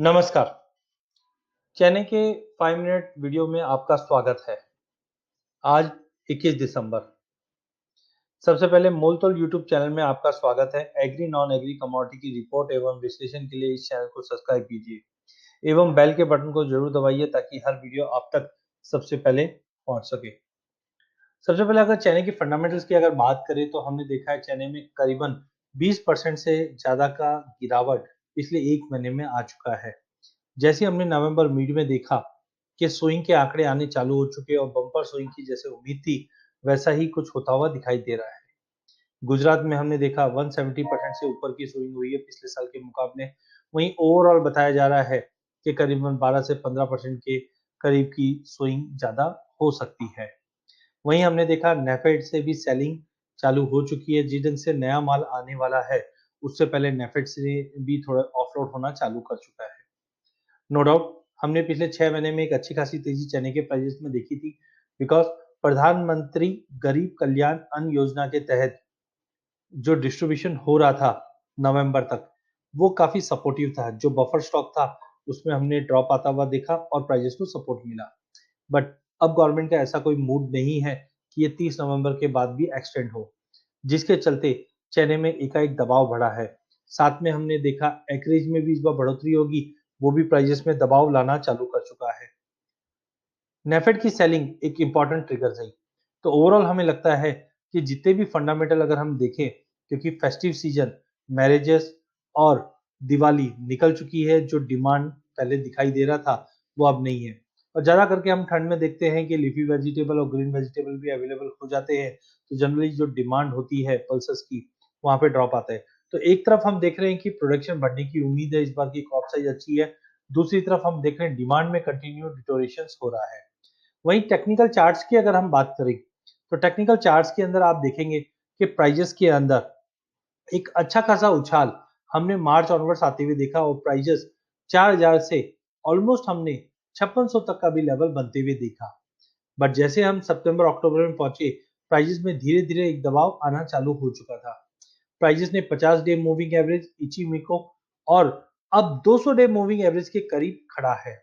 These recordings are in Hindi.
नमस्कार। चैनल के 5 मिनट वीडियो में आपका स्वागत है। आज 21 दिसंबर। सबसे पहले मोलतोल यूट्यूब चैनल में आपका स्वागत है। एग्री नॉन एग्री कमोडिटी की रिपोर्ट एवं विश्लेषण के लिए इस चैनल को सब्सक्राइब कीजिए एवं बेल के बटन को जरूर दबाइए ताकि हर वीडियो आप तक सबसे पहले पहुंच सके। सबसे पहले अगर चैनल की फंडामेंटल्स की अगर बात करें तो हमने देखा है चैनल में करीबन 20% से ज्यादा का गिरावट पिछले एक महीने में आ चुका है। जैसे हमने नवंबर मिड में देखा कि स्विंग के आंकड़े आने चालू हो चुके और बम्पर स्विंग की जैसे उम्मीद थी वैसा ही कुछ होता हुआ दिखाई दे रहा है। गुजरात में हमने देखा 170% से ऊपर की स्विंग हुई है पिछले साल के मुकाबले। वहीं ओवरऑल बताया जा रहा है कि करीबन 12 से 15% के करीब की स्विंग ज्यादा हो सकती है। वहीं हमने देखा नेफेड से भी सेलिंग चालू हो चुकी है। जिस ढंग से नया माल आने वाला है उससे पहले नेफेड से भी थोड़ा ऑफलोड होना चालू कर चुका है। नो डाउट हमने पिछले 6 महीने में एक अच्छी खासी तेजी चने के प्राइसेस में देखी थी बिकॉज प्रधानमंत्री गरीब कल्याण अन्न योजना के तहत जो डिस्ट्रीब्यूशन हो रहा था नवंबर तक वो काफी सपोर्टिव था। जो बफर स्टॉक था उसमें हमने ड्रॉप आता हुआ देखा और प्राइसेस को सपोर्ट मिला। बट अब गवर्नमेंट का ऐसा कोई मूड नहीं है कि ये 30 नवंबर के बाद भी एक्सटेंड हो, जिसके चलते चने में एकाएक दबाव बढ़ा है। साथ में हमने देखा एकरेज में भी इस बार बढ़ोतरी होगी, वो भी प्राइजेस में दबाव लाना चालू कर चुका है। नेफेड की सेलिंग एक इंपॉर्टेंट ट्रिगर रही। तो ओवरऑल हमें लगता है कि जितने भी फंडामेंटल अगर हम देखें, क्योंकि फेस्टिव सीजन, मैरिजेस और दिवाली निकल चुकी है, जो डिमांड पहले दिखाई दे रहा था वो अब नहीं है। और ज्यादा करके हम ठंड में देखते हैं कि लीफी वेजिटेबल और ग्रीन वेजिटेबल भी अवेलेबल हो जाते हैं, तो जनरली जो डिमांड होती है पल्सेस की वहां पे ड्रॉप आता है। तो एक तरफ हम देख रहे हैं कि प्रोडक्शन बढ़ने की उम्मीद है, इस बार की क्रॉप साइज अच्छी है। दूसरी तरफ हम देख रहे हैं डिमांड में कंटिन्यू डिटोरेशन हो रहा है। वहीं टेक्निकल चार्ट्स की अगर हम बात करें तो टेक्निकल चार्ट्स के अंदर आप देखेंगे कि प्राइजेस के अंदर एक अच्छा खासा उछाल हमने मार्च ऑनवर्ड्स आते हुए देखा और प्राइजेस 4000 से ऑलमोस्ट हमने 5600 तक का भी लेवल बनते हुए देखा। बट जैसे हम सितंबर अक्टूबर में पहुंचे प्राइजेस में धीरे धीरे एक दबाव आना चालू हो चुका था। प्राइजेस ने 50 डे मूविंग एवरेज, इचिमिको और अब 200 डे मूविंग एवरेज के करीब खड़ा है।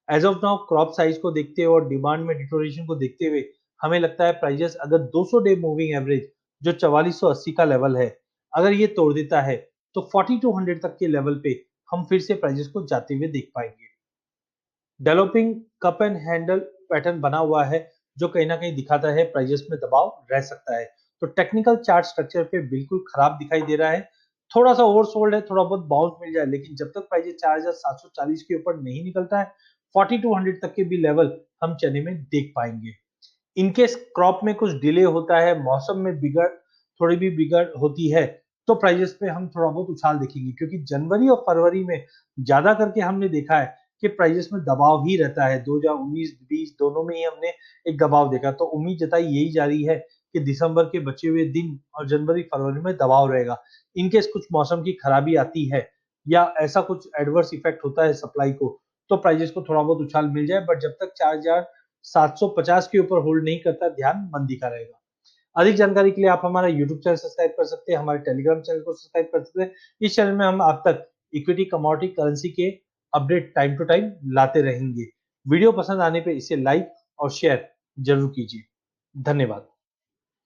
As of now crop size को देखते हुए और डिमांड में डिटोरेशन को देखते हुए हमें लगता है प्राइजेस अगर 200 डे मूविंग एवरेज जो 4480 का लेवल है अगर ये तोड़ देता है तो 4200 तक के लेवल पे हम फिर से प्राइजेस को जाते हुए देख पाएंगे। Developing cup and handle pattern बना हुआ है जो कहीं ना कहीं दिखाता है प्राइजेस में दबाव रह सकता है। तो टेक्निकल चार्ट स्ट्रक्चर पे बिल्कुल खराब दिखाई दे रहा है। थोड़ा सा ओवरसोल्ड है, थोड़ा बहुत बाउंस मिल जाए, लेकिन जब तक प्राइजेस 4740 के ऊपर नहीं निकलता है 4200 तक के भी लेवल हम चने में देख पाएंगे। इनकेस क्रॉप में कुछ डिले होता है, मौसम में बिगड़ थोड़ी भी बिगड़ होती है तो प्राइजेस पे हम थोड़ा बहुत उछाल देखेंगे, क्योंकि जनवरी और फरवरी में ज्यादा करके हमने देखा है कि प्राइजेस में दबाव ही रहता है। 2019-20 दोनों में ही हमने एक दबाव देखा। तो उम्मीद जताई यही जा रही है कि दिसंबर के बचे हुए दिन और जनवरी फरवरी में दबाव रहेगा। इनकेस कुछ मौसम की खराबी आती है या ऐसा कुछ एडवर्स इफेक्ट होता है सप्लाई को तो प्राइजेस को थोड़ा बहुत उछाल मिल जाए, बट जब तक 4750 के ऊपर होल्ड नहीं करता ध्यान मंदी का रहेगा। अधिक जानकारी के लिए आप हमारा यूट्यूब चैनल सब्सक्राइब कर सकते हैं, हमारे टेलीग्राम चैनल को सब्सक्राइब कर सकते हैं। इस चैनल में हम आप तक इक्विटी, कमोडिटी, करेंसी के अपडेट टाइम टू टाइम लाते रहेंगे। वीडियो पसंद आने पे इसे लाइक और शेयर जरूर कीजिए। धन्यवाद।